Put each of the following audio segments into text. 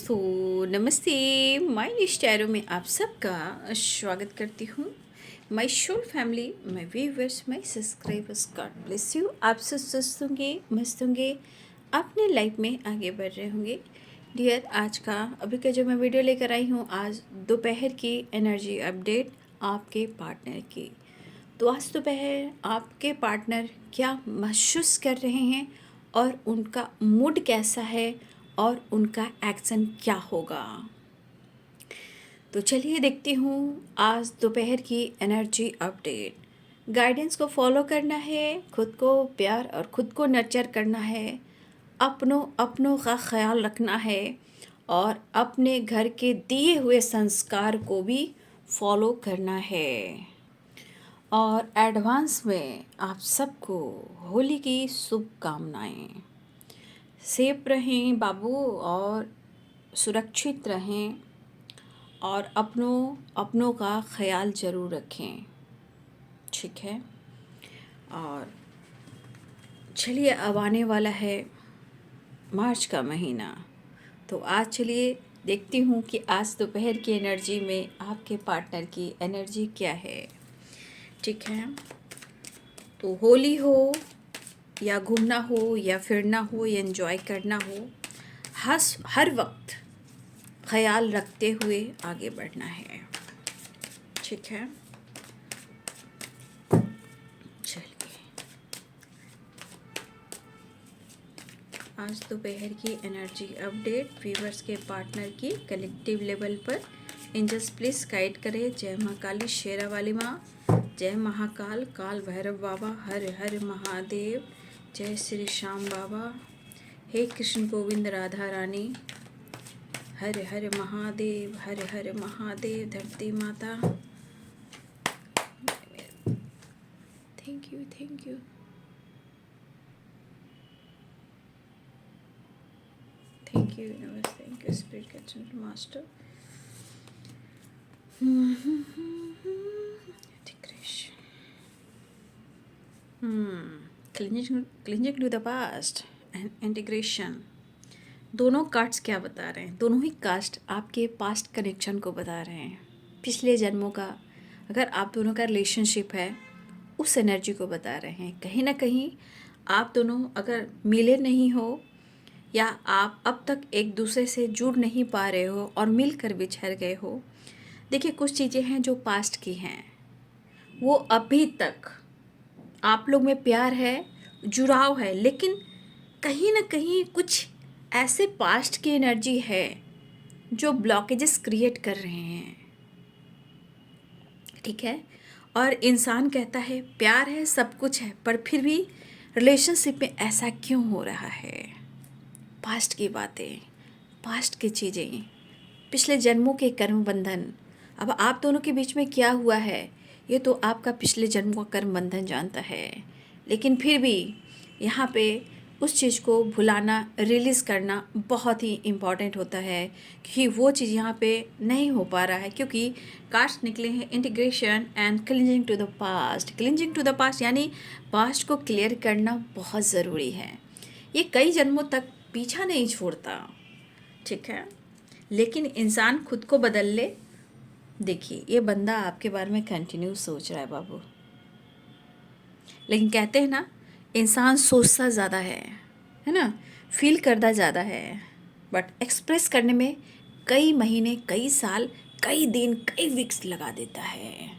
दोस्तों, नमस्ते। माय स्टैरो में आप सबका स्वागत करती हूँ। My soul family, my viewers, my subscribers, God bless you. आप सब स्वस्थ होंगे, मस्त होंगे, अपने लाइफ में आगे बढ़ रहे होंगे। डियर, आज का अभी का जो मैं वीडियो लेकर आई हूँ, आज दोपहर की एनर्जी अपडेट आपके पार्टनर की। तो आज दोपहर आपके पार्टनर क्या महसूस कर रहे हैं और उनका मूड कैसा है और उनका एक्शन क्या होगा। तो चलिए देखती हूँ आज दोपहर की एनर्जी अपडेट। गाइडेंस को फॉलो करना है, खुद को प्यार और खुद को नर्चर करना है, अपनों का ख्याल रखना है और अपने घर के दिए हुए संस्कार को भी फॉलो करना है। और एडवांस में आप सबको होली की शुभकामनाएं। सेफ रहें बाबू और सुरक्षित रहें और अपनों का ख्याल ज़रूर रखें, ठीक है। और चलिए, अब आने वाला है मार्च का महीना, तो आज चलिए देखती हूँ कि आज दोपहर की एनर्जी में आपके पार्टनर की एनर्जी क्या है, ठीक है। तो होली हो या घूमना हो या फिरना हो या एंजॉय करना हो, हर वक्त ख्याल रखते हुए आगे बढ़ना है, ठीक है। चलिए, आज दोपहर की एनर्जी अपडेट व्यूअर्स के पार्टनर की कलेक्टिव लेवल पर। एंजल्स प्लीज गाइड करें। जय माँ काली शेरा वाली माँ, जय महाकाल काल भैरव बाबा, हर हर महादेव, जय श्री श्याम बाबा, हे कृष्ण गोविंद राधा रानी, हर हर महादेव, हर हर महादेव, धरती माता। Thank you, thank you, thank you universe, thank you spirit कैचेंट master. Cleansing to the past and integration. दोनों कार्ड्स क्या बता रहे हैं? दोनों ही कास्ट आपके पास्ट कनेक्शन को बता रहे हैं, पिछले जन्मों का। अगर आप दोनों का रिलेशनशिप है, उस एनर्जी को बता रहे हैं। कहीं ना कहीं आप दोनों अगर मिले नहीं हो या आप अब तक एक दूसरे से जुड़ नहीं पा रहे हो और मिलकर बिछड़ गए हो, देखिए कुछ चीज़ें हैं जो पास्ट की हैं, वो अभी तक आप लोग में प्यार है, जुड़ाव है, लेकिन कहीं ना कहीं कुछ ऐसे पास्ट की एनर्जी है जो ब्लॉकेजेस क्रिएट कर रहे हैं, ठीक है। और इंसान कहता है प्यार है, सब कुछ है, पर फिर भी रिलेशनशिप में ऐसा क्यों हो रहा है? पास्ट की बातें, पास्ट की चीज़ें, पिछले जन्मों के कर्म बंधन। अब आप दोनों के बीच में क्या हुआ है, ये तो आपका पिछले जन्मों का कर्म बंधन जानता है, लेकिन फिर भी यहाँ पे उस चीज़ को भुलाना, रिलीज़ करना बहुत ही इम्पॉर्टेंट होता है, क्योंकि वो चीज़ यहाँ पे नहीं हो पा रहा है, क्योंकि कास्ट निकले हैं integration and cleansing to the past. Cleansing to the past यानी पास्ट को क्लियर करना बहुत ज़रूरी है। ये कई जन्मों तक पीछा नहीं छोड़ता, ठीक है, लेकिन इंसान खुद को बदल ले। देखिए, ये बंदा आपके बारे में कंटिन्यू सोच रहा है बाबू, लेकिन कहते हैं ना, इंसान सोचता ज़्यादा है ना, फील करता ज़्यादा है, बट एक्सप्रेस करने में कई महीने, कई साल, कई दिन, कई वीक्स लगा देता है।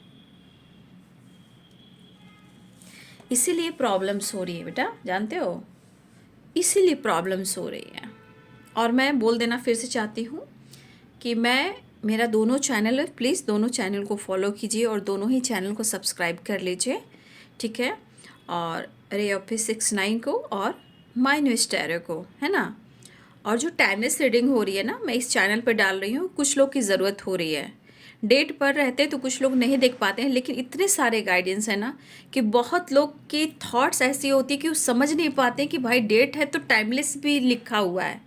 इसीलिए प्रॉब्लम्स हो रही है बेटा, जानते हो, इसीलिए प्रॉब्लम्स हो रही हैं। और मैं बोल देना फिर से चाहती हूँ कि मेरा दोनों चैनल है, प्लीज़ दोनों चैनल को फॉलो कीजिए और दोनों ही चैनल को सब्सक्राइब कर लीजिए, ठीक है। और रे ऑफिस 69 को और माय न्यू स्टैरो को, है ना। और जो टाइमलेस रीडिंग हो रही है ना, मैं इस चैनल पर डाल रही हूँ, कुछ लोग की ज़रूरत हो रही है। डेट पर रहते तो कुछ लोग नहीं देख पाते हैं, लेकिन इतने सारे गाइडेंस है ना कि बहुत लोग की थॉट्स ऐसी होती है कि वो समझ नहीं पाते कि भाई डेट है तो टाइमलेस भी लिखा हुआ है,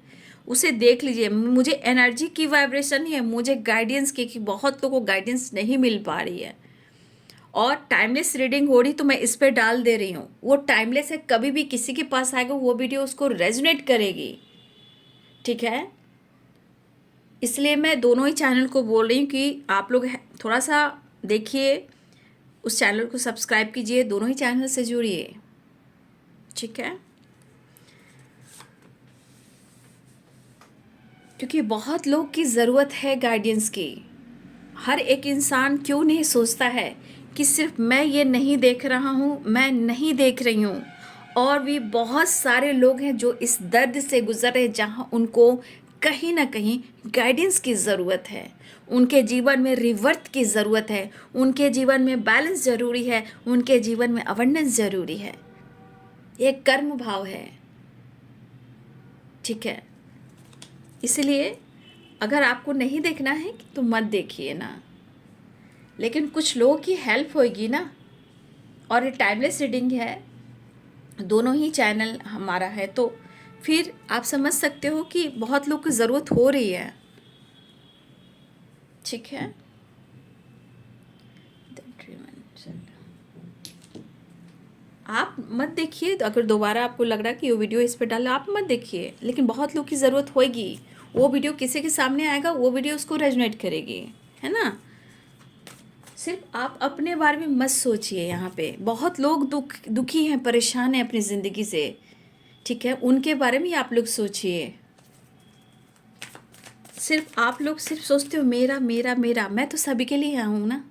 उसे देख लीजिए। मुझे एनर्जी की वाइब्रेशन ही है, मुझे गाइडेंस की, कि बहुत लोगों को गाइडेंस नहीं मिल पा रही है और टाइमलेस रीडिंग हो रही, तो मैं इस पर डाल दे रही हूँ। वो टाइमलेस है, कभी भी किसी के पास आएगा वो वीडियो उसको रेजोनेट करेगी, ठीक है। इसलिए मैं दोनों ही चैनल को बोल रही हूँ कि आप लोग थोड़ा सा देखिए, उस चैनल को सब्सक्राइब कीजिए, दोनों ही चैनल से जुड़िए, ठीक है। क्योंकि बहुत लोग की ज़रूरत है गाइडेंस की। हर एक इंसान क्यों नहीं सोचता है कि सिर्फ मैं ये नहीं देख रहा हूँ, मैं नहीं देख रही हूँ, और भी बहुत सारे लोग हैं जो इस दर्द से गुजर रहे, जहाँ उनको कहीं ना कहीं गाइडेंस की ज़रूरत है, उनके जीवन में रिवर्थ की ज़रूरत है, उनके जीवन में बैलेंस ज़रूरी है, उनके जीवन में अवेंडेंस ज़रूरी है। ये कर्म भाव है, ठीक है। इसलिए अगर आपको नहीं देखना है तो मत देखिए ना, लेकिन कुछ लोगों की हेल्प होगी ना। और ये टाइमलेस रीडिंग है, दोनों ही चैनल हमारा है, तो फिर आप समझ सकते हो कि बहुत लोग को ज़रूरत हो रही है, ठीक है। आप मत देखिए, तो अगर दोबारा आपको लग रहा है कि वो वीडियो इस पर डाला, आप मत देखिए, लेकिन बहुत लोग की ज़रूरत होगी। वो वीडियो किसी के सामने आएगा, वो वीडियो उसको रेजोनेट करेगी, है ना। सिर्फ आप अपने बारे में मत सोचिए। यहाँ पे बहुत लोग दुखी हैं, परेशान हैं अपनी ज़िंदगी से, ठीक है, उनके बारे में आप लोग सोचिए। सिर्फ आप लोग सिर्फ सोचते हो मेरा मेरा मेरा, मैं तो सभी के लिए यहाँ हूँ ना।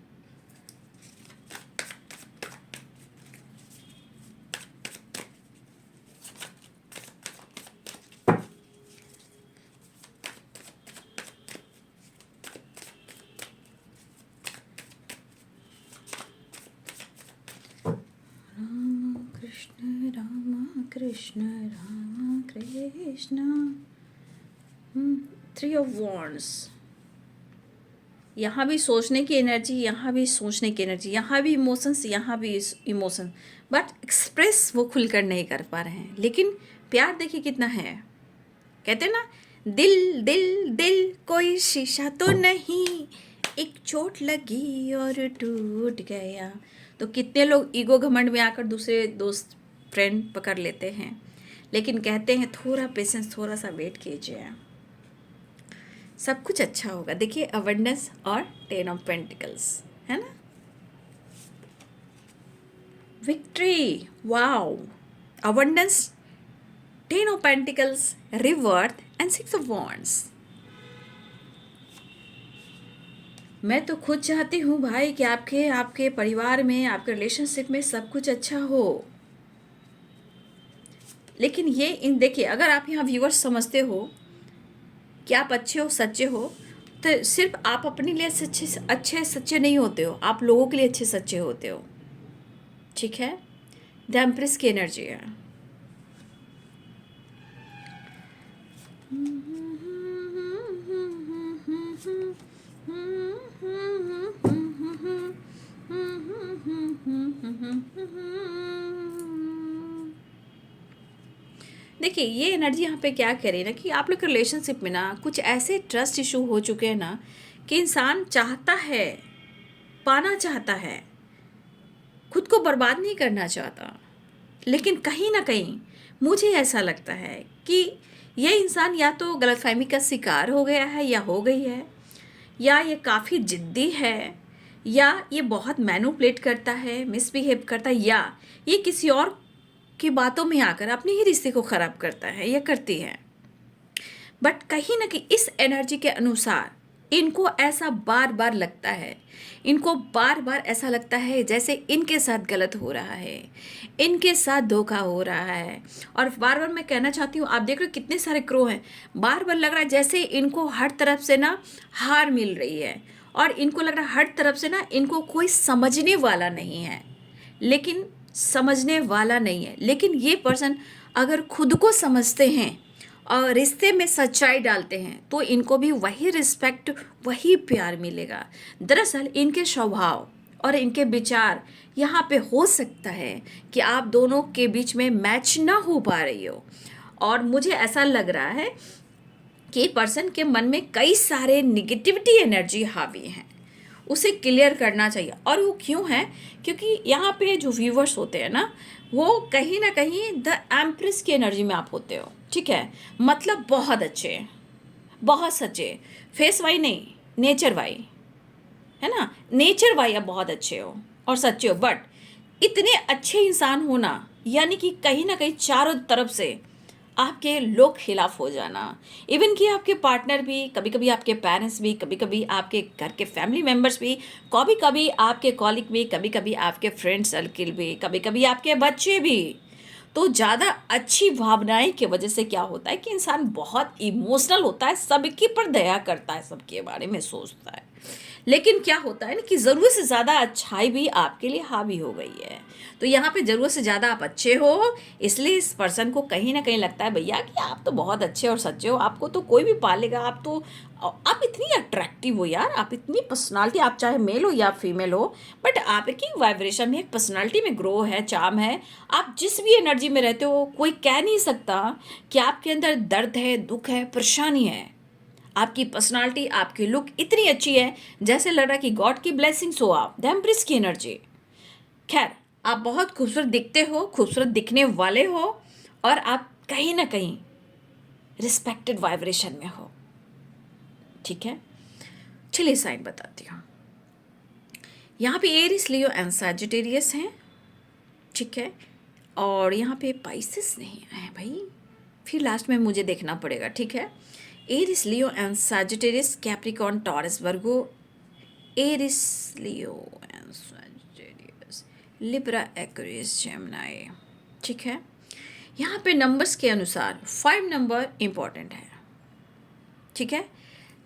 Ram Krishna 3 of wands. यहाँ भी सोचने की एनर्जी, यहाँ भी सोचने की एनर्जी, यहाँ भी इमोशंस, यहाँ भी इमोशन, बट एक्सप्रेस वो खुलकर नहीं कर पा रहे हैं। लेकिन प्यार देखिए कितना है। कहते हैं ना, दिल दिल दिल कोई शीशा तो नहीं, एक चोट लगी और टूट गया। तो कितने लोग ईगो घमंड में आकर दूसरे दोस्त फ्रेंड पकड़ लेते हैं, लेकिन कहते हैं थोड़ा पेशेंस, थोड़ा सा वेट कीजिए, सब कुछ अच्छा होगा। देखिए अवेंडेंस और 10 ऑफ पेंटिकल्स, है ना, victory, wow, abundance, 10 of pentacles, रिवर्थ and 6 of wands. मैं तो खुद चाहती हूँ भाई कि आपके परिवार में, आपके रिलेशनशिप में सब कुछ अच्छा हो। लेकिन ये इन देखिए, अगर आप यहाँ व्यूअर्स समझते हो कि आप अच्छे हो, सच्चे हो, तो सिर्फ आप अपने लिए अच्छे सच्चे नहीं होते हो, आप लोगों के लिए अच्छे सच्चे होते हो, ठीक है। द एम्प्रेस की एनर्जी है। देखिए ये एनर्जी यहाँ पे क्या कह रही है ना, कि आप लोग के रिलेशनशिप में ना कुछ ऐसे ट्रस्ट इशू हो चुके हैं ना, कि इंसान चाहता है, पाना चाहता है, खुद को बर्बाद नहीं करना चाहता, लेकिन कहीं ना कहीं मुझे ऐसा लगता है कि ये इंसान या तो गलतफहमी का शिकार हो गया है, या हो गई है, या ये काफ़ी ज़िद्दी है, या ये बहुत मैनिपुलेट करता है, मिसबिहेव करता है, या ये किसी और की बातों में आकर अपने ही रिश्ते को ख़राब करता है या करती है। बट कहीं ना कहीं इस एनर्जी के अनुसार इनको ऐसा बार बार लगता है, इनको बार बार ऐसा लगता है जैसे इनके साथ गलत हो रहा है, इनके साथ धोखा हो रहा है। और बार बार मैं कहना चाहती हूँ, आप देख रहे हो कितने सारे क्रो हैं, बार बार लग रहा है जैसे इनको हर तरफ से ना हार मिल रही है, और इनको लग रहा है हर तरफ से ना इनको कोई समझने वाला नहीं है, लेकिन समझने वाला नहीं है। लेकिन ये पर्सन अगर खुद को समझते हैं और रिश्ते में सच्चाई डालते हैं, तो इनको भी वही रिस्पेक्ट, वही प्यार मिलेगा। दरअसल इनके स्वभाव और इनके विचार यहाँ पे हो सकता है कि आप दोनों के बीच में मैच ना हो पा रही हो, और मुझे ऐसा लग रहा है कि पर्सन के मन में कई सारे निगेटिविटी एनर्जी हावी हैं, उसे क्लियर करना चाहिए। और वो क्यों है, क्योंकि यहाँ पे जो व्यूवर्स होते हैं ना, वो कहीं ना कहीं द एम्प्रेस की एनर्जी में आप होते हो, ठीक है, मतलब बहुत अच्छे, बहुत सच्चे, फेस वाई नहीं, नेचर वाई, है ना, नेचर वाई आप बहुत अच्छे हो और सच्चे हो, बट इतने अच्छे इंसान होना यानी कि कहीं ना कहीं चारों तरफ से आपके लोग खिलाफ हो जाना, इवन कि आपके पार्टनर भी, कभी कभी आपके पेरेंट्स भी, कभी कभी आपके घर के फैमिली मेम्बर्स भी, कभी कभी आपके कॉलिग भी, कभी कभी आपके फ्रेंड सर्किल भी, कभी कभी आपके बच्चे भी। तो ज़्यादा अच्छी भावनाएं की वजह से क्या होता है कि इंसान बहुत इमोशनल होता है, सबके पर दया करता है, सबके बारे में सोचता है। लेकिन क्या होता है ना कि ज़रूरत से ज़्यादा अच्छाई भी आपके लिए हावी हो गई है। तो यहाँ पे ज़रूरत से ज़्यादा आप अच्छे हो, इसलिए इस पर्सन को कहीं ना कहीं लगता है भैया कि आप तो बहुत अच्छे और सच्चे हो, आपको तो कोई भी पालेगा, आप इतनी अट्रैक्टिव हो यार, आप इतनी पर्सनालिटी, आप चाहे मेल हो या फीमेल हो, बट आपकी वाइब्रेशन में, एक पर्सनालिटी में ग्रो है, चार्म है। आप जिस भी एनर्जी में रहते हो, कोई कह नहीं सकता कि आपके अंदर दर्द है, दुख है, परेशानी है। आपकी पर्सनालिटी, आपकी लुक इतनी अच्छी है, जैसे लग रहा है कि गॉड की ब्लेसिंग्स हो, आप द एम्प्रेस की एनर्जी। खैर, आप बहुत खूबसूरत दिखते हो, खूबसूरत दिखने वाले हो, और आप कहीं ना कहीं रिस्पेक्टेड वाइब्रेशन में हो। ठीक है, चलिए साइन बताती हूँ। यहाँ पे एरिस, लियो एंड सैजिटेरियस हैं। ठीक है, और यहाँ पे पाइसेस नहीं आए भाई, फिर लास्ट में मुझे देखना पड़ेगा। ठीक है, Aries, Leo and Sagittarius, Capricorn, Taurus, Virgo, Aries, Leo and Sagittarius, Libra, Aquarius, Gemini. ठीक है, यहाँ पे नंबर्स के अनुसार 5 नंबर इम्पॉर्टेंट है। ठीक है,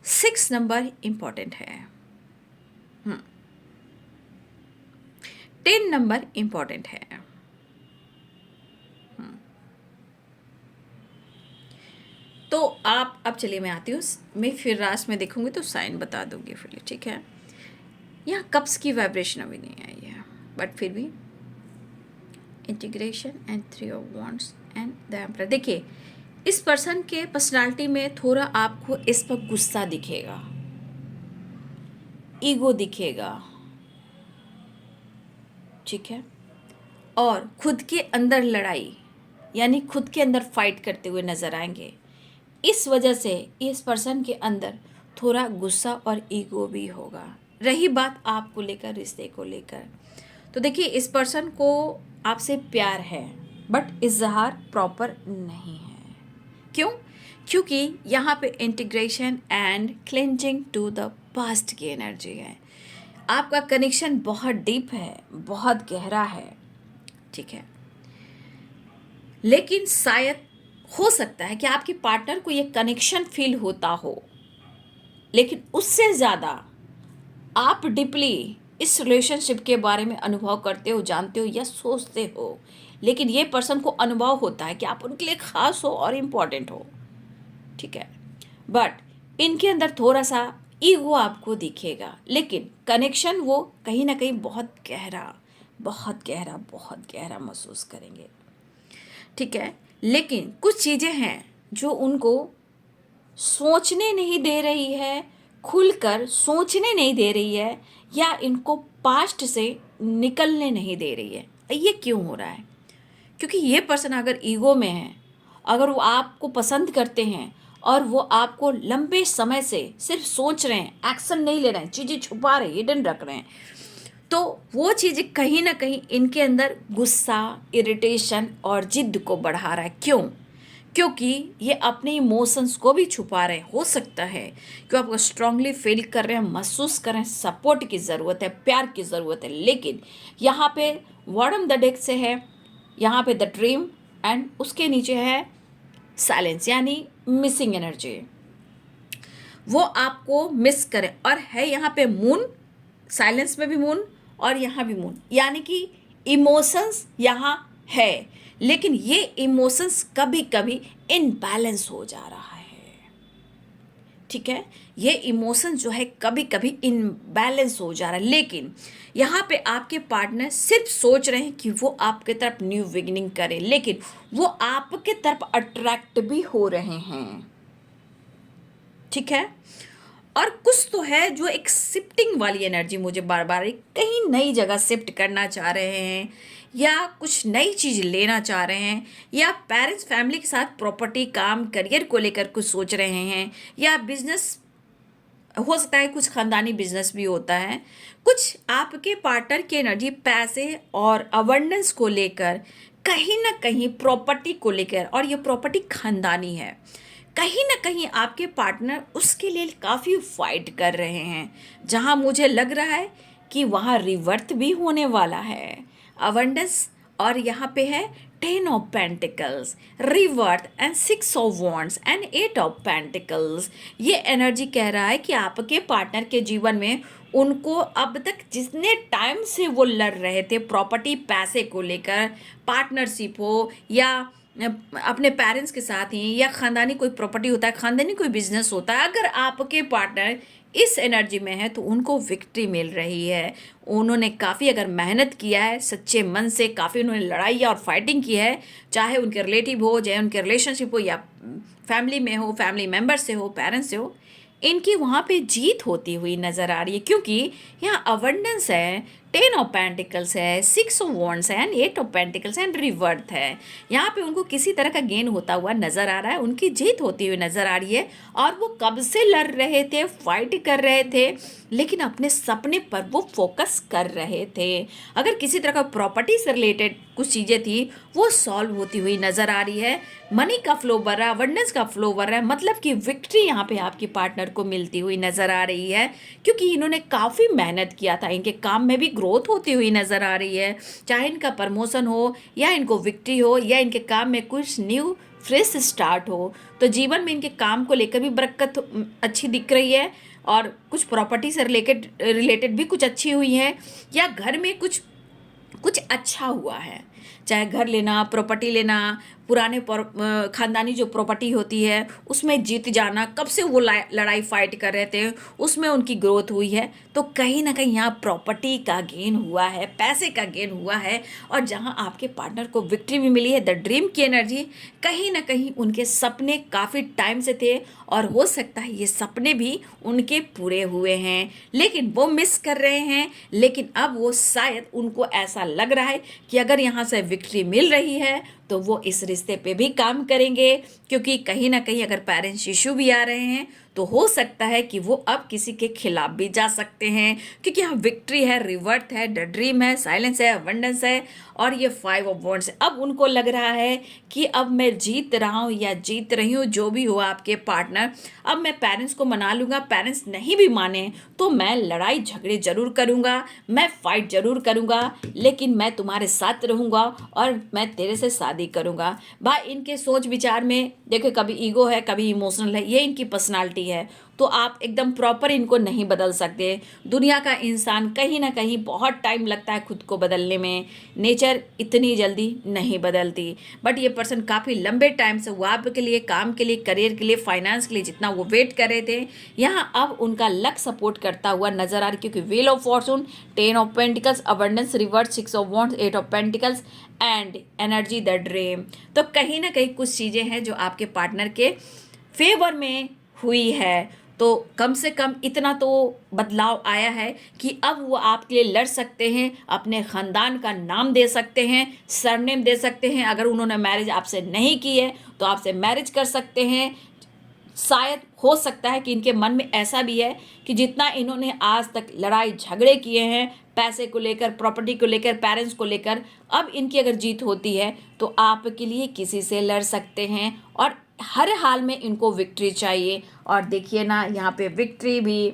6 नंबर इम्पॉर्टेंट है, 10 नंबर इम्पॉर्टेंट है। तो आप, अब चलिए मैं आती हूँ, मैं फिर लास्ट में देखूंगी तो साइन बता दूंगी फिर। ठीक है, यहाँ कप्स की वाइब्रेशन अभी नहीं आई है, बट फिर भी integration and 3 of wands and the emperor. देखिए, इस पर्सन के पर्सनालिटी में थोड़ा आपको इस पर गुस्सा दिखेगा, ईगो दिखेगा। ठीक है, और खुद के अंदर लड़ाई, यानी खुद के अंदर फाइट करते हुए नजर आएंगे। इस वजह से इस पर्सन के अंदर थोड़ा गुस्सा और ईगो भी होगा। रही बात आपको लेकर, रिश्ते को लेकर, तो देखिए, इस पर्सन को आपसे प्यार है, बट इजहार प्रॉपर नहीं है। क्यों? क्योंकि यहाँ पे integration and cleansing to the past की एनर्जी है। आपका कनेक्शन बहुत डीप है, बहुत गहरा है। ठीक है, लेकिन शायद हो सकता है कि आपके पार्टनर को ये कनेक्शन फील होता हो, लेकिन उससे ज़्यादा आप डीपली इस रिलेशनशिप के बारे में अनुभव करते हो, जानते हो या सोचते हो। लेकिन ये पर्सन को अनुभव होता है कि आप उनके लिए खास हो और इम्पोर्टेंट हो। ठीक है, बट इनके अंदर थोड़ा सा ईगो आपको दिखेगा, लेकिन कनेक्शन वो कहीं ना कहीं बहुत गहरा, बहुत गहरा, बहुत गहरा महसूस करेंगे। ठीक है, लेकिन कुछ चीज़ें हैं जो उनको सोचने नहीं दे रही है, खुलकर सोचने नहीं दे रही है, या इनको पास्ट से निकलने नहीं दे रही है। ये क्यों हो रहा है? क्योंकि ये पर्सन अगर ईगो में है, अगर वो आपको पसंद करते हैं और वो आपको लंबे समय से सिर्फ सोच रहे हैं, एक्शन नहीं ले रहे हैं, चीज़ें छुपा रहे हैं, हिडन रख रहे हैं, तो वो चीज़ कहीं ना कहीं इनके अंदर गुस्सा, इरिटेशन और जिद को बढ़ा रहा है। क्यों? क्योंकि ये अपने इमोशंस को भी छुपा रहे हैं। हो सकता है कि आपको स्ट्रांगली फील कर रहे हैं, महसूस कर रहे हैं, सपोर्ट की ज़रूरत है, प्यार की ज़रूरत है, लेकिन यहाँ पे बॉटम द डेक से है, यहाँ पे द ड्रीम, एंड उसके नीचे है साइलेंस, यानी मिसिंग एनर्जी। वो आपको मिस करे, और है यहाँ पे मून, साइलेंस में भी मून और यहाँ भी मून, यानी कि इमोशंस यहाँ है, लेकिन ये इमोशंस कभी कभी इनबैलेंस हो जा रहा है। ठीक है, ये इमोशन जो है कभी कभी इनबैलेंस हो जा रहा है, लेकिन यहाँ पे आपके पार्टनर सिर्फ सोच रहे हैं कि वो आपके तरफ न्यू बिगिनिंग करें, लेकिन वो आपके तरफ अट्रैक्ट भी हो रहे हैं। ठीक है, और कुछ तो है जो एक शिफ्टिंग वाली एनर्जी मुझे बार बार कहीं नई जगह शिफ्ट करना चाह रहे हैं, या कुछ नई चीज़ लेना चाह रहे हैं, या पेरेंट्स फैमिली के साथ प्रॉपर्टी, काम, करियर को लेकर कुछ सोच रहे हैं, या बिजनेस हो सकता है, कुछ खानदानी बिजनेस भी होता है। कुछ आपके पार्टनर की एनर्जी पैसे और अबंडेंस को लेकर, कहीं ना कहीं प्रॉपर्टी को लेकर, और ये प्रॉपर्टी खानदानी है, कहीं ना कहीं आपके पार्टनर उसके लिए काफ़ी फाइट कर रहे हैं, जहां मुझे लग रहा है कि वहां रिवर्थ भी होने वाला है अबंडेंस। और यहाँ पे है 10 of pentacles, रिवर्थ and 6 of wands and 8 of pentacles. ये एनर्जी कह रहा है कि आपके पार्टनर के जीवन में उनको अब तक जितने टाइम से वो लड़ रहे थे प्रॉपर्टी, पैसे को लेकर, पार्टनरशिप हो या अपने पेरेंट्स के साथ ही, या खानदानी कोई प्रॉपर्टी होता है, खानदानी कोई बिजनेस होता है, अगर आपके पार्टनर इस एनर्जी में है तो उनको विक्ट्री मिल रही है। उन्होंने काफ़ी अगर मेहनत किया है, सच्चे मन से काफ़ी उन्होंने लड़ाई और फाइटिंग की है, चाहे उनके रिलेटिव हो, चाहे उनके रिलेशनशिप हो, या फैमिली में हो, फैमिली मेम्बर से हो, पेरेंट्स से हो, इनकी वहाँ पे जीत होती हुई नज़र आ रही है, क्योंकि यहाँ अबंडेंस है, 10 ऑफ पेंटिकल्स है, 6 ऑफ वॉन्ड्स है एंड 8 ऑफ पेंटिकल्स एंड रिवर्थ है। यहाँ पे उनको किसी तरह का गेन होता हुआ नज़र आ रहा है, उनकी जीत होती हुई नज़र आ रही है। और वो कब से लड़ रहे थे, फाइट कर रहे थे, लेकिन अपने सपने पर वो फोकस कर रहे थे। अगर किसी तरह का प्रॉपर्टी से रिलेटेड कुछ चीज़ें थी, वो सॉल्व होती हुई नज़र आ रही है। मनी का फ्लो बढ़ रहा है, अबंडेंस का फ्लो बढ़ रहा है, मतलब कि विक्ट्री यहाँ पे आपकी पार्टनर को मिलती हुई नज़र आ रही है, क्योंकि इन्होंने काफ़ी मेहनत किया था, इनके काम में भी ग्रोथ होती हुई नज़र आ रही है। चाहे इनका प्रमोशन हो, या इनको विक्ट्री हो, या इनके काम में कुछ न्यू फ्रेश स्टार्ट हो, तो जीवन में इनके काम को लेकर भी बरकत अच्छी दिख रही है। और कुछ प्रॉपर्टी से रिलेटेड भी कुछ अच्छी हुई है, या घर में कुछ कुछ अच्छा हुआ है, चाहे घर लेना, प्रॉपर्टी लेना, पुराने खानदानी जो प्रॉपर्टी होती है उसमें जीत जाना, कब से वो लड़ाई फाइट कर रहे थे, उसमें उनकी ग्रोथ हुई है। तो कहीं ना कहीं यहाँ प्रॉपर्टी का गेन हुआ है, पैसे का गेन हुआ है, और जहाँ आपके पार्टनर को विक्ट्री भी मिली है। द ड्रीम की एनर्जी, कहीं ना कहीं उनके सपने काफ़ी टाइम से थे, और हो सकता है ये सपने भी उनके पूरे हुए हैं, लेकिन वो मिस कर रहे हैं। लेकिन अब वो शायद उनको ऐसा लग रहा है कि अगर यहाँ से विक्ट्री मिल रही है तो वो इस रिश्ते पे भी काम करेंगे, क्योंकि कहीं ना कहीं अगर पेरेंट्स इशू भी आ रहे हैं तो हो सकता है कि वो अब किसी के खिलाफ भी जा सकते हैं, क्योंकि यहाँ विक्ट्री है, रिवर्थ है, द ड्रीम है, साइलेंस है, अबंडेंस है, और ये 5 ऑफ वॉन्ड्स है। अब उनको लग रहा है कि अब मैं जीत रहा हूँ या जीत रही हूँ, जो भी हो आपके पार्टनर, अब मैं पेरेंट्स को मना लूँगा, पेरेंट्स नहीं भी माने तो मैं लड़ाई झगड़े जरूर करूँगा, मैं फाइट जरूर करूँगा, लेकिन मैं तुम्हारे साथ रहूँगा और मैं तेरे से शादी करूँगा। भाई इनके सोच विचार में देखो, कभी ईगो है, कभी इमोशनल है, ये इनकी पर्सनालिटी है, तो आप एकदम प्रॉपर इनको नहीं बदल सकते। दुनिया का इंसान कहीं ना कहीं बहुत टाइम लगता है खुद को बदलने में, नेचर इतनी जल्दी नहीं बदलती। बट ये पर्सन काफ़ी लंबे टाइम से वो आपके लिए, काम के लिए, करियर के लिए, फाइनेंस के लिए जितना वो वेट कर रहे थे, यहाँ अब उनका लक सपोर्ट करता हुआ नजर आ रहा है, क्योंकि wheel of Fortune, 10 of pentacles, abundance, reverse, 6 of wands, 8 of pentacles and energy the dream. तो कहीं ना कहीं कुछ चीज़ें हैं जो आपके पार्टनर के फेवर में हुई है। तो कम से कम इतना तो बदलाव आया है कि अब वो आपके लिए लड़ सकते हैं, अपने ख़ानदान का नाम दे सकते हैं, सरनेम दे सकते हैं। अगर उन्होंने मैरिज आपसे नहीं की है तो आपसे मैरिज कर सकते हैं। शायद हो सकता है कि इनके मन में ऐसा भी है कि जितना इन्होंने आज तक लड़ाई झगड़े किए हैं पैसे को लेकर, प्रॉपर्टी को लेकर, पेरेंट्स को लेकर, अब इनकी अगर जीत होती है तो आपके लिए किसी से लड़ सकते हैं, और हर हाल में इनको विक्ट्री चाहिए। और देखिए ना, यहाँ पे विक्ट्री भी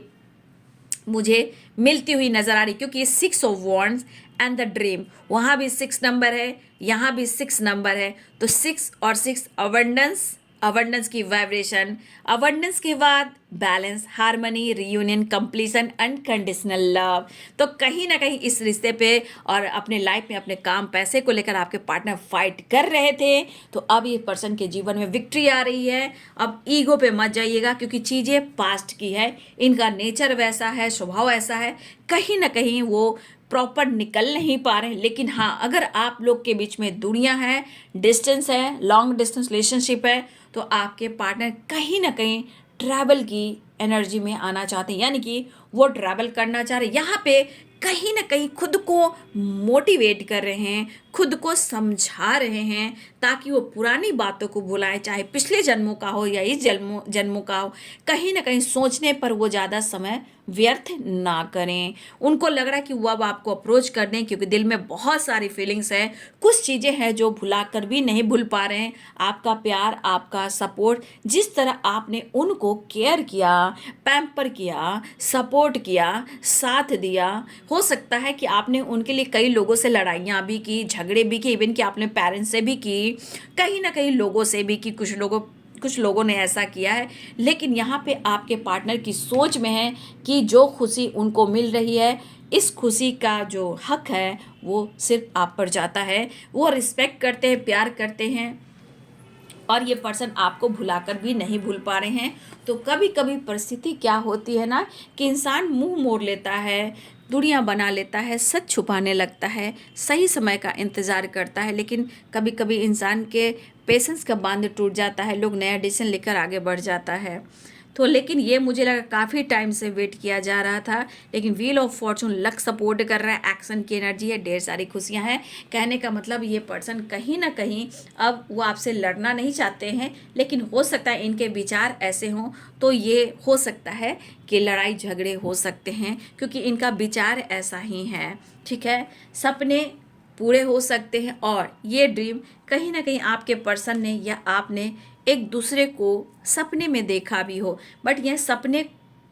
मुझे मिलती हुई नज़र आ रही, क्योंकि ये 6 of wands and the dream, वहाँ भी 6 नंबर है, यहाँ भी 6 नंबर है, तो 6 और 6 अबंडेंस, अबंडेंस की वाइब्रेशन, अबंडेंस के बाद balance, harmony, reunion, completion, unconditional love. तो कहीं ना कहीं इस रिश्ते पे और अपने लाइफ में, अपने काम, पैसे को लेकर आपके पार्टनर फाइट कर रहे थे, तो अब ये पर्सन के जीवन में विक्ट्री आ रही है। अब ईगो पे मत जाइएगा, क्योंकि चीज़ें पास्ट की है, इनका नेचर वैसा है, स्वभाव ऐसा है, कहीं ना कहीं वो प्रॉपर निकल नहीं पा रहे हैं। लेकिन हाँ, अगर आप लोग के बीच में दूरियां है, डिस्टेंस है, लॉन्ग डिस्टेंस रिलेशनशिप है, तो आपके पार्टनर कहीं ना कहीं ट्रैवल की एनर्जी में आना चाहते हैं, यानी कि वो ट्रैवल करना चाह रहे हैं। यहाँ पे कहीं ना कहीं खुद को मोटिवेट कर रहे हैं, खुद को समझा रहे हैं ताकि वो पुरानी बातों को भुलाएं, चाहे पिछले जन्मों का हो या इस जन्मों का हो। कहीं ना कहीं सोचने पर वो ज़्यादा समय व्यर्थ ना करें। उनको लग रहा है कि वो अब आपको अप्रोच कर दें, क्योंकि दिल में बहुत सारी फीलिंग्स है, कुछ चीज़ें हैं जो भुला कर भी नहीं भूल पा रहे हैं। आपका प्यार, आपका सपोर्ट, जिस तरह आपने उनको केयर किया, पैम्पर किया, सपोर्ट किया, साथ दिया, हो सकता है कि आपने उनके लिए कई लोगों से लड़ाइयाँ भी की, झगड़े भी किए, इवन कि आपने पेरेंट्स से भी की, कहीं ना कहीं लोगों से भी की, कुछ लोगों ने ऐसा किया है। लेकिन यहाँ पे आपके पार्टनर की सोच में है कि जो खुशी उनको मिल रही है, इस खुशी का जो हक है वो सिर्फ आप पर जाता है। वो रिस्पेक्ट करते हैं, प्यार करते हैं, और ये पर्सन आपको भुलाकर भी नहीं भूल पा रहे हैं। तो कभी कभी परिस्थिति क्या होती है ना, कि इंसान मुंह मोड़ लेता है, दूरियां बना लेता है, सच छुपाने लगता है, सही समय का इंतज़ार करता है, लेकिन कभी कभी इंसान के पेशेंस का बांध टूट जाता है, लोग नया डिसीजन लेकर आगे बढ़ जाता है। तो लेकिन ये मुझे लगा काफ़ी टाइम से वेट किया जा रहा था, लेकिन wheel of Fortune, luck support कर रहा है, एक्शन की एनर्जी है, ढेर सारी खुशियां हैं। कहने का मतलब ये पर्सन कहीं ना कहीं अब वो आपसे लड़ना नहीं चाहते हैं, लेकिन हो सकता है इनके विचार ऐसे हों, तो ये हो सकता है कि लड़ाई झगड़े हो सकते हैं, क्योंकि इनका विचार ऐसा ही है। ठीक है, सपने पूरे हो सकते हैं, और ये ड्रीम कहीं ना कहीं आपके पर्सन ने या आपने एक दूसरे को सपने में देखा भी हो, बट यह सपने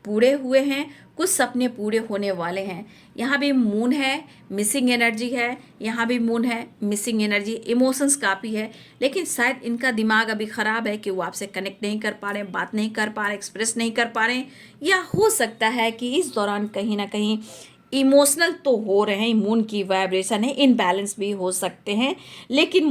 पूरे हुए हैं, कुछ सपने पूरे होने वाले हैं। यहाँ भी मून है, मिसिंग एनर्जी है, यहाँ भी मून है, मिसिंग एनर्जी, इमोशंस काफ़ी है, लेकिन शायद इनका दिमाग अभी ख़राब है कि वो आपसे कनेक्ट नहीं कर पा रहे, बात नहीं कर पा रहे, एक्सप्रेस नहीं कर पा रहे, या हो सकता है कि इस दौरान कहीं ना कहीं इमोशनल तो हो रहे हैं, मून की वाइब्रेशन है, इनबैलेंस भी हो सकते हैं। लेकिन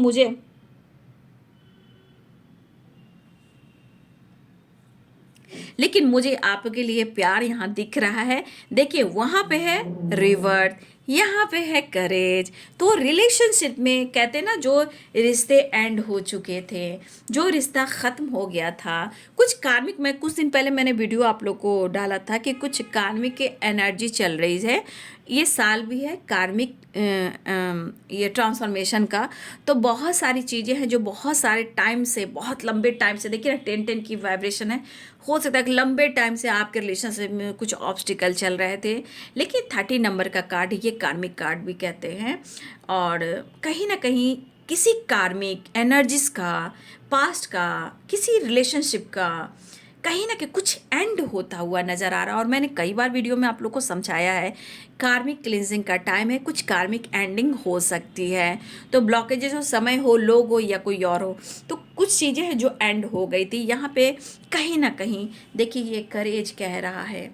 मुझे आपके लिए प्यार यहाँ दिख रहा है। देखिए, वहाँ पे है रिवर्ट, यहाँ पे है करेज। तो रिलेशनशिप में कहते हैं ना, जो रिश्ते एंड हो चुके थे, जो रिश्ता ख़त्म हो गया था, कुछ कार्मिक, मैं कुछ दिन पहले मैंने वीडियो आप लोग को डाला था कि कुछ कार्मिक की एनर्जी चल रही है। ये साल भी है कार्मिक ये ट्रांसफॉर्मेशन का। तो बहुत सारी चीज़ें हैं जो बहुत सारे टाइम से, बहुत लंबे टाइम से, देखिए ना 10-10 की वाइब्रेशन है। हो सकता है कि लंबे टाइम से आपके रिलेशनशिप में कुछ ऑब्स्टिकल चल रहे थे, लेकिन 30 नंबर का कार्ड, ये कार्मिक कार्ड भी कहते हैं। और कहीं ना कहीं किसी कार्मिक एनर्जीज का, पास्ट का, किसी रिलेशनशिप का कहीं ना कहीं कुछ एंड होता हुआ नज़र आ रहा है। और मैंने कई बार वीडियो में आप लोग को समझाया है, कार्मिक क्लिनजिंग का टाइम है, कुछ कार्मिक एंडिंग हो सकती है। तो ब्लॉकेजेस हो, समय हो, लोग हो या कोई और हो, तो कुछ चीज़ें हैं जो एंड हो गई थी। यहाँ पे कहीं ना कहीं देखिए, ये करेज कह रहा है,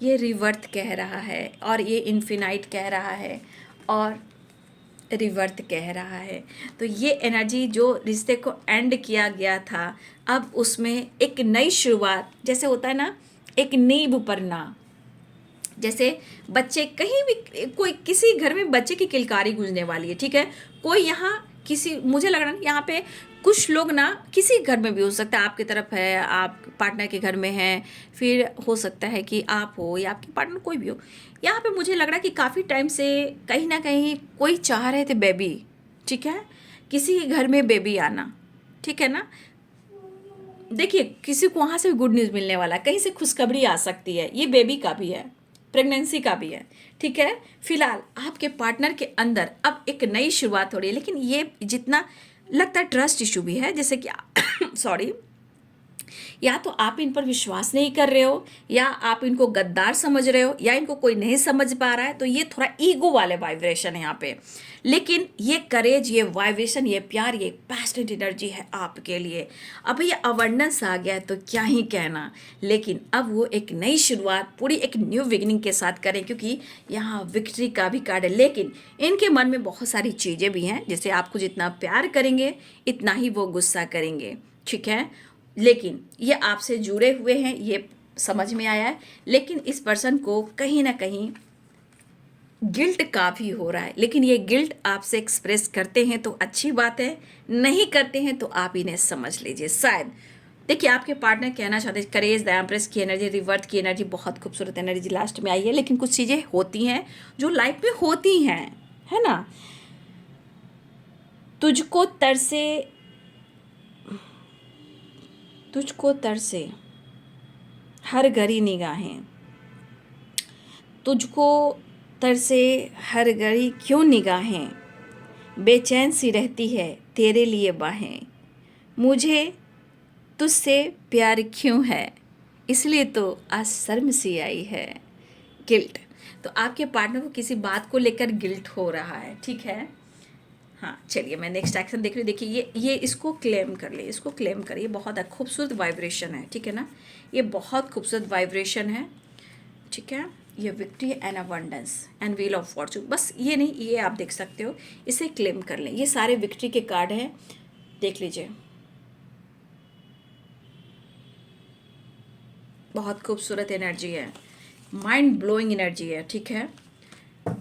ये रिवर्थ कह रहा है, और ये इन्फिनाइट कह रहा है, और रिवर्थ कह रहा है। तो ये एनर्जी, जो रिश्ते को एंड किया गया था, अब उसमें एक नई शुरुआत, जैसे होता है ना, एक नींव पर ना, जैसे बच्चे कहीं भी, कोई किसी घर में बच्चे की किलकारी गूंजने वाली है। ठीक है, कोई यहाँ किसी, मुझे लग रहा है यहाँ पे कुछ लोग ना, किसी घर में भी हो सकता है, आपकी तरफ है, आप पार्टनर के घर में हैं, फिर हो सकता है कि आप हो या आपके पार्टनर, कोई भी हो। यहाँ पे मुझे लग रहा है कि काफ़ी टाइम से कहीं ना कहीं कोई चाह रहे थे बेबी। ठीक है, किसी के घर में बेबी आना। ठीक है ना, देखिए, किसी को वहाँ से भी गुड न्यूज़ मिलने वाला है, कहीं से खुशखबरी आ सकती है, ये बेबी का भी है, प्रेगनेंसी का भी है। ठीक है, फिलहाल आपके पार्टनर के अंदर अब एक नई शुरुआत हो रही है, लेकिन ये जितना लगता है ट्रस्ट इशू भी है, जैसे कि सॉरी, या तो आप इन पर विश्वास नहीं कर रहे हो, या आप इनको गद्दार समझ रहे हो, या इनको कोई नहीं समझ पा रहा है। तो ये थोड़ा ईगो वाले वाइब्रेशन है यहाँ पे। लेकिन ये करेज, ये वाइब्रेशन, ये प्यार, ये पैशनेट एनर्जी है आपके लिए। अब ये अवेयरनेस आ गया है तो क्या ही कहना। लेकिन अब वो एक नई शुरुआत, पूरी एक न्यू बिगिनिंग के साथ करें, क्योंकि यहाँ विक्ट्री का भी कार्ड है। लेकिन इनके मन में बहुत सारी चीज़ें भी हैं, जैसे आपको जितना प्यार करेंगे इतना ही वो गुस्सा करेंगे। ठीक है, लेकिन ये आपसे जुड़े हुए हैं, ये समझ में आया है। लेकिन इस पर्सन को कहीं ना कहीं गिल्ट काफ़ी हो रहा है, लेकिन ये गिल्ट आपसे एक्सप्रेस करते हैं तो अच्छी बात है, नहीं करते हैं तो आप इन्हें समझ लीजिए। शायद देखिए, आपके पार्टनर कहना चाहते हैं, करेज, द एम्प्रेस की एनर्जी, रिवर्थ की एनर्जी, बहुत खूबसूरत एनर्जी लास्ट में आई है। लेकिन कुछ चीज़ें होती हैं जो लाइफ में होती हैं, है ना। तुझको तरसे, तुझको तरसे हर घड़ी निगाहें, तुझको तरसे हर घड़ी क्यों निगाहें, बेचैन सी रहती है तेरे लिए बाहें, मुझे तुझसे प्यार क्यों है, इसलिए तो आज शर्म सी आई है। गिल्ट, तो आपके पार्टनर को किसी बात को लेकर गिल्ट हो रहा है, ठीक है। हाँ चलिए, मैं नेक्स्ट एक्शन देख रही हूँ। देखिए ये इसको क्लेम कर ले, इसको क्लेम कर, ये बहुत खूबसूरत वाइब्रेशन है, ठीक है ना, ये बहुत खूबसूरत वाइब्रेशन है, ठीक है। ये victory and abundance and wheel of Fortune, बस ये नहीं, ये आप देख सकते हो, इसे क्लेम कर लें। ये सारे विक्ट्री के कार्ड हैं, देख लीजिए, बहुत खूबसूरत एनर्जी है, माइंड ब्लोइंग एनर्जी है, ठीक है।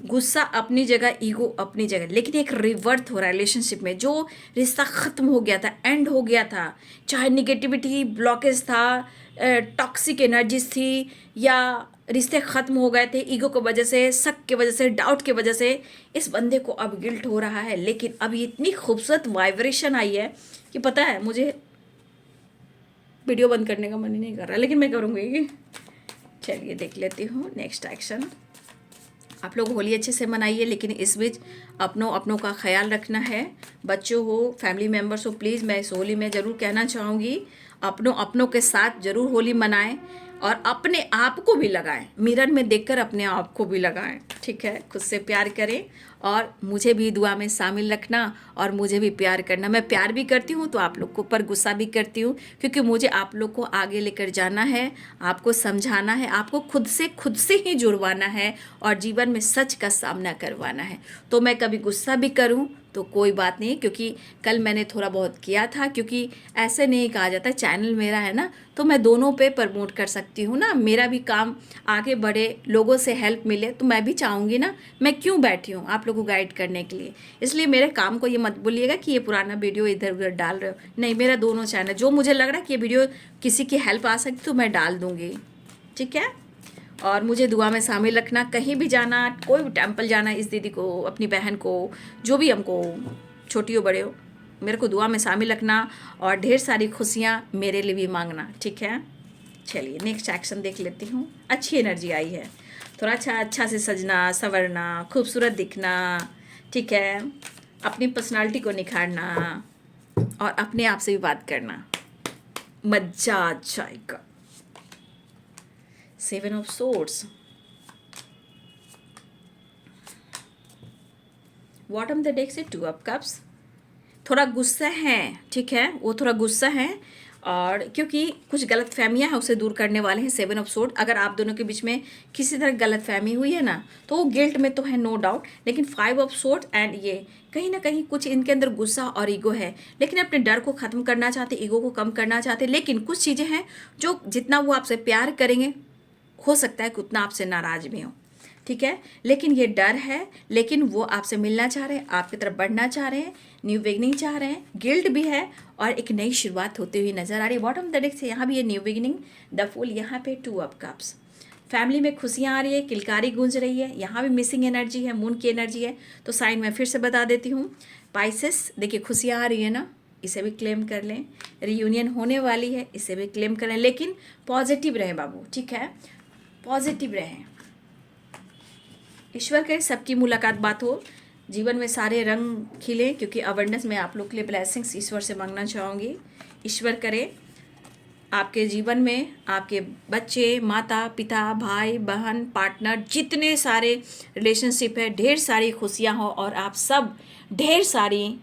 गुस्सा अपनी जगह, ईगो अपनी जगह, लेकिन एक रिवर्ट हो रहा है रिलेशनशिप में। जो रिश्ता ख़त्म हो गया था, एंड हो गया था, चाहे निगेटिविटी, ब्लॉकेज था, टॉक्सिक एनर्जीज थी, या रिश्ते ख़त्म हो गए थे ईगो की वजह से, शक की वजह से, डाउट की वजह से, इस बंदे को अब गिल्ट हो रहा है। लेकिन अब इतनी खूबसूरत वाइब्रेशन आई है कि पता है, मुझे वीडियो बंद करने का मन ही नहीं कर रहा, लेकिन मैं करूँगी। चलिए देख लेती हूँ नेक्स्ट एक्शन। आप लोग होली अच्छे से मनाइए, लेकिन इस बीच अपनों का ख्याल रखना है। बच्चों हो, फैमिली मेम्बर्स हो, प्लीज़ मैं इस होली में ज़रूर कहना चाहूँगी, अपनों के साथ ज़रूर होली मनाएं, और अपने आप को भी लगाएं, मिरर में देखकर अपने आप को भी लगाएं, ठीक है। खुद से प्यार करें, और मुझे भी दुआ में शामिल रखना, और मुझे भी प्यार करना। मैं प्यार भी करती हूँ तो आप लोग को पर गुस्सा भी करती हूँ, क्योंकि मुझे आप लोग को आगे लेकर जाना है, आपको समझाना है, आपको खुद से ही जुड़वाना है, और जीवन में सच का सामना करवाना है। तो मैं कभी गुस्सा भी करूँ तो कोई बात नहीं, क्योंकि कल मैंने थोड़ा बहुत किया था, क्योंकि ऐसे नहीं कहा जाता, चैनल मेरा है ना, तो मैं दोनों पे प्रमोट कर सकती हूँ ना, मेरा भी काम आगे बढ़े, लोगों से हेल्प मिले, तो मैं भी चाहूँगी ना, मैं क्यों बैठी हूँ आप लोगों को गाइड करने के लिए। इसलिए मेरे काम को ये मत बोलिएगा कि ये पुराना वीडियो इधर उधर डाल रहे हो, नहीं, मेरा दोनों चैनल, जो मुझे लग रहा है कि ये वीडियो किसी की हेल्प आ सकती तो मैं डाल दूँगी, ठीक है। और मुझे दुआ में शामिल रखना, कहीं भी जाना, कोई भी टेम्पल जाना, इस दीदी को, अपनी बहन को, जो भी हमको, छोटी हो बड़े हो, मेरे को दुआ में शामिल रखना, और ढेर सारी खुशियाँ मेरे लिए भी मांगना, ठीक है। चलिए नेक्स्ट एक्शन देख लेती हूँ। अच्छी एनर्जी आई है, थोड़ा अच्छा से सजना संवरना, खूबसूरत दिखना, ठीक है, अपनी पर्सनालिटी को निखारना, और अपने आप से भी बात करना, मज़ा आ जाएगा। 7 of Swords, bottom the deck से 2 of Cups। थोड़ा गुस्सा है, ठीक है, वो थोड़ा गुस्सा है, और क्योंकि कुछ गलत फहमियाँ हैं उसे दूर करने वाले हैं 7 of Swords। अगर आप दोनों के बीच में किसी तरह गलत फहमी हुई है ना, तो वो गिल्ट में तो है, नो डाउट, लेकिन 5 of Swords एंड ये कहीं ना कहीं कुछ इनके अंदर गुस्सा और ईगो है, लेकिन अपने डर को ख़त्म करना चाहते, ईगो को कम करना चाहते। लेकिन कुछ चीज़ें हैं जो जितना वो आपसे प्यार करेंगे, हो सकता है कि उतना आपसे नाराज़ भी हो, ठीक है, लेकिन ये डर है, लेकिन वो आपसे मिलना चाह रहे हैं, आपकी तरफ बढ़ना चाह रहे हैं, न्यू बिगिनिंग चाह रहे हैं, गिल्ट भी है, और एक नई शुरुआत होती हुई नज़र आ रही है। बॉटम द डेक से यहाँ भी ये न्यू बिगिनिंग, द फूल, यहाँ पे 2 of Cups। फैमिली में खुशियाँ आ रही है, किलकारी गूंज रही है, यहाँ भी मिसिंग एनर्जी है, मून की एनर्जी है। तो साइन मैं फिर से बता देती हूँ, पाइसेस, देखिए खुशियाँ आ रही है ना, इसे भी क्लेम कर लें, रीयूनियन होने वाली है, इसे भी क्लेम करें, लेकिन पॉजिटिव रहें बाबू, ठीक है, पॉजिटिव रहें। ईश्वर करे सबकी मुलाकात बात हो, जीवन में सारे रंग खिले, क्योंकि अवेयरनेस में आप लोग के लिए ब्लेसिंग्स ईश्वर से मांगना चाहूँगी। ईश्वर करे आपके जीवन में आपके बच्चे, माता पिता, भाई बहन, पार्टनर, जितने सारे रिलेशनशिप है, ढेर सारी खुशियाँ हो, और आप सब ढेर सारी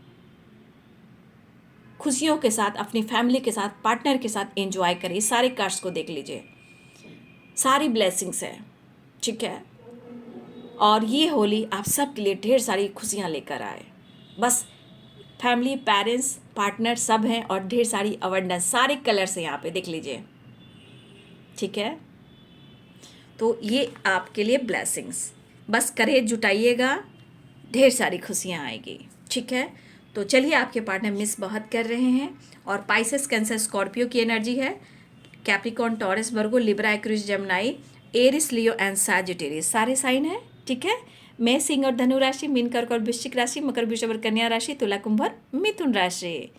खुशियों के साथ अपनी फैमिली के साथ, पार्टनर के साथ एंजॉय करें। इस सारे कार्ड्स को देख लीजिए, सारी ब्लेसिंग्स है, ठीक है। और ये होली आप सब के लिए ढेर सारी खुशियाँ लेकर आए। बस फैमिली, पेरेंट्स, पार्टनर सब हैं, और ढेर सारी अवेयरनेस, सारे कलर्स हैं यहाँ पे, देख लीजिए, ठीक है। तो ये आपके लिए ब्लेसिंग्स, बस करेज जुटाइएगा, ढेर सारी खुशियाँ आएगी, ठीक है। तो चलिए, आपके पार्टनर मिस बहुत कर रहे हैं, और पाइसेस, कैंसर, स्कॉर्पियो की एनर्जी है, Capricorn, Taurus, Virgo, Libra, Aquarius, Gemini, Aries, Leo and Sagittarius, सारे साइन हैं, ठीक है। मैं सिंह और धनु राशि, मीन कर्क और वृश्चिक राशि, मकर वृषभ और कन्या राशि, तुला कुंभ और मिथुन राशि।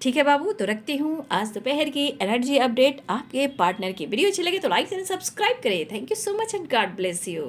ठीक है बाबू, तो रखती हूँ आज दोपहर की एनर्जी अपडेट आपके पार्टनर की। वीडियो अच्छी लगे तो लाइक एंड सब्सक्राइब करें। Thank you so much and God bless you.